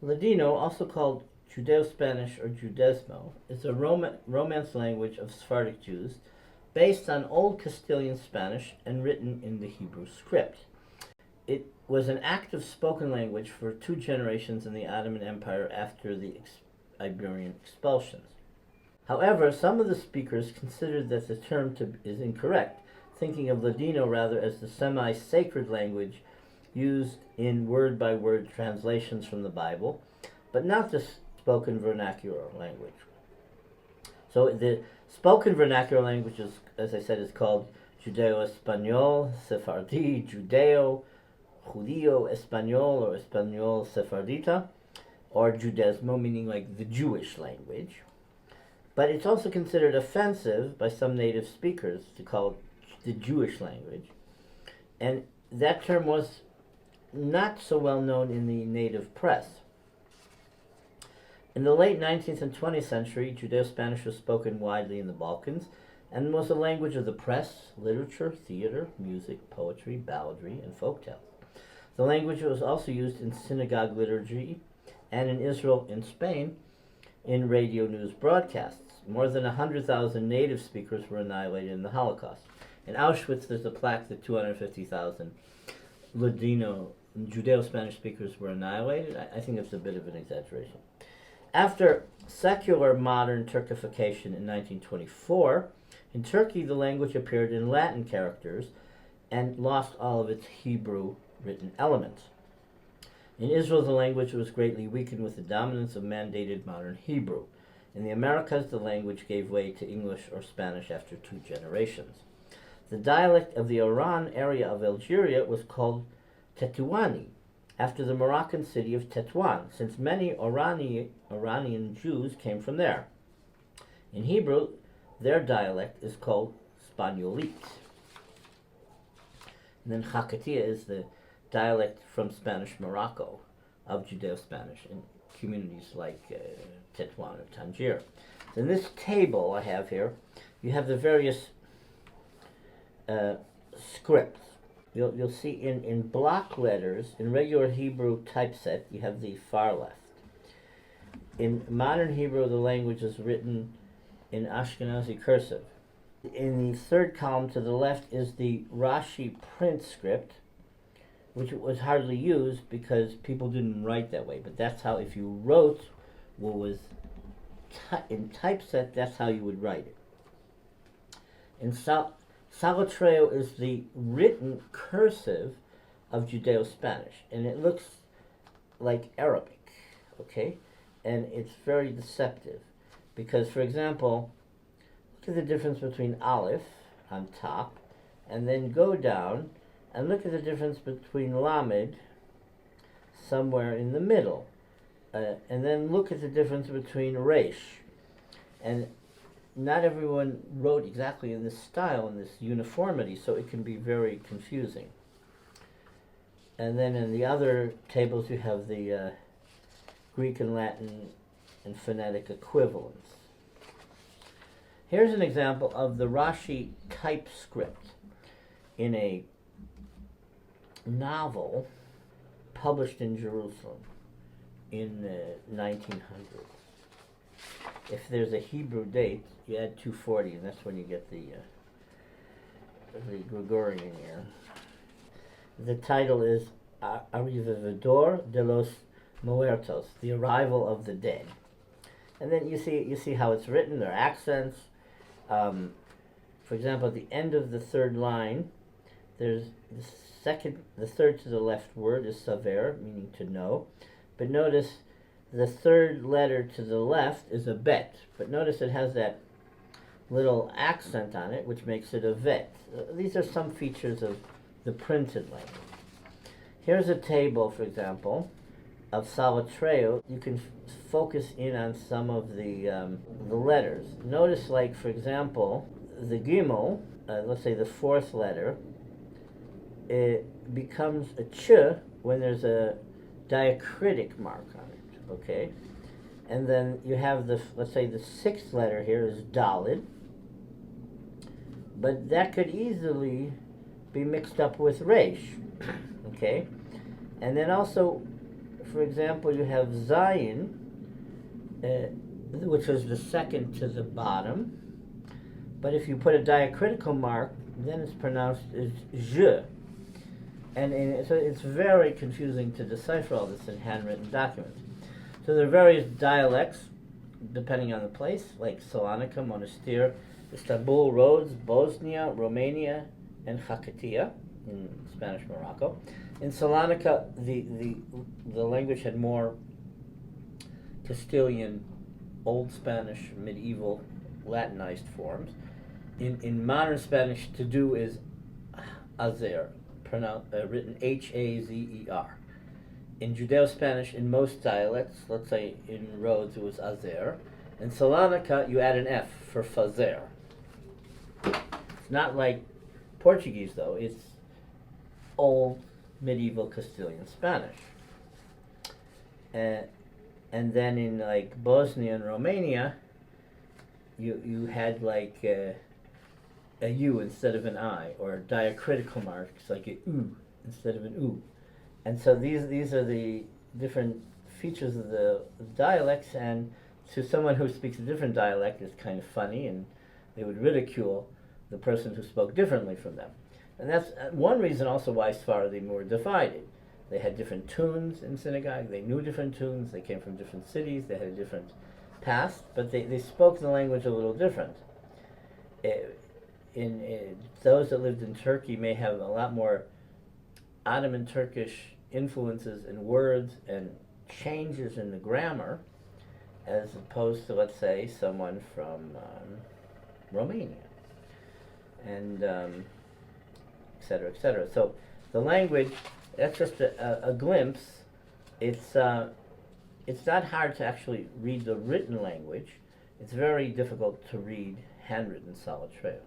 Ladino, also called Judeo-Spanish or Judezmo, is a Romance language of Sephardic Jews based on Old Castilian Spanish and written in the Hebrew script. It was an active spoken language for 2 generations in the Ottoman Empire after the Iberian expulsions. However, some of the speakers considered that the term is incorrect, thinking of Ladino rather as the semi-sacred language used in word-by-word translations from the Bible, but not the spoken vernacular language. So the spoken vernacular language, as I said, is called Judeo-Espanol, Sephardi, Judeo, Judeo-Espanol or Espanol Sefardita, or Judezmo, meaning like the Jewish language. But it's also considered offensive by some native speakers to call it the Jewish language. And that term was not so well known in the native press. In the late 19th and 20th century, Judeo-Spanish was spoken widely in the Balkans and was a language of the press, literature, theater, music, poetry, balladry, and folktales. The language was also used in synagogue liturgy and in Israel and Spain in radio news broadcasts. More than 100,000 native speakers were annihilated in the Holocaust. In Auschwitz, there's a plaque that 250,000 Ladino, Judeo-Spanish speakers were annihilated. I think it's a bit of an exaggeration. After secular modern Turkification in 1924, in Turkey the language appeared in Latin characters and lost all of its Hebrew written elements. In Israel, the language was greatly weakened with the dominance of mandated modern Hebrew. In the Americas, the language gave way to English or Spanish after 2 generations. The dialect of the Oran area of Algeria was called Tetuani, after the Moroccan city of Tetuan, since many Iranian Jews came from there. In Hebrew, their dialect is called Spaniolit. And then Hakatiya is the dialect from Spanish Morocco of Judeo-Spanish in communities like Tetuan or Tangier. So in this table I have here, you have the various scripts. You'll see in block letters, in regular Hebrew typeset, you have the far left. In modern Hebrew, the language is written in Ashkenazi cursive. In the third column to the left is the Rashi print script, which was hardly used because people didn't write that way. But that's how, if you wrote what was in typeset, that's how you would write it. In Salotreo is the written cursive of Judeo-Spanish, and it looks like Arabic, okay? And it's very deceptive because, for example, look at the difference between Aleph on top, and then go down and look at the difference between Lamed somewhere in the middle, and then look at the difference between Resh. And not everyone wrote exactly in this style, in this uniformity, so it can be very confusing. And then in the other tables you have the Greek and Latin and phonetic equivalents. Here's an example of the Rashi typescript in a novel published in Jerusalem in 1900. If there's a Hebrew date, you add 240, and that's when you get the Gregorian year. The title is Arrivederci de los Muertos, the arrival of the dead. And then you see how it's written. There are accents. For example, at the end of the third line, there's the third to the left word is saver, meaning to know. But notice the third letter to the left is a bet. But notice it has that little accent on it, which makes it a vet. These are some features of the printed language. Here's a table, for example, of Salotreo. You can focus in on some of the letters. Notice, like, for example, the Gimel, let's say the fourth letter, it becomes a ch when there's a diacritic mark on it, okay? And then you have let's say the sixth letter here is Dalid, but that could easily be mixed up with Resh, okay? And then also, for example, you have Zion, which is the second to the bottom. But if you put a diacritical mark, then it's pronounced as je. So it's very confusing to decipher all this in handwritten documents. So there are various dialects, depending on the place, like Salonika, Monastir, Istanbul, Rhodes, Bosnia, Romania, and Khakatia in Spanish Morocco. In Salonika, the language had more Castilian, Old Spanish, medieval, Latinized forms. In modern Spanish, to do is Azer, written H-A-Z-E-R. In Judeo-Spanish, in most dialects, let's say in Rhodes it was Azer. In Salonika, you add an F for fazer. It's not like Portuguese, though. It's old medieval Castilian Spanish. And then in like Bosnia and Romania, you had like a U instead of an I, or diacritical marks like a U instead of an U. And so these are the different features of the dialects, and to someone who speaks a different dialect, it's kind of funny, and they would ridicule the person who spoke differently from them. And that's one reason also why Sephardim were divided. They had different tunes in synagogue, they knew different tunes, they came from different cities, they had a different past, but they spoke the language a little different. Those that lived in Turkey may have a lot more Ottoman Turkish influences in words and changes in the grammar, as opposed to, let's say, someone from Romania, and et cetera, et cetera. So the language, that's just a glimpse. It's not hard to actually read the written language. It's very difficult to read handwritten solid trail.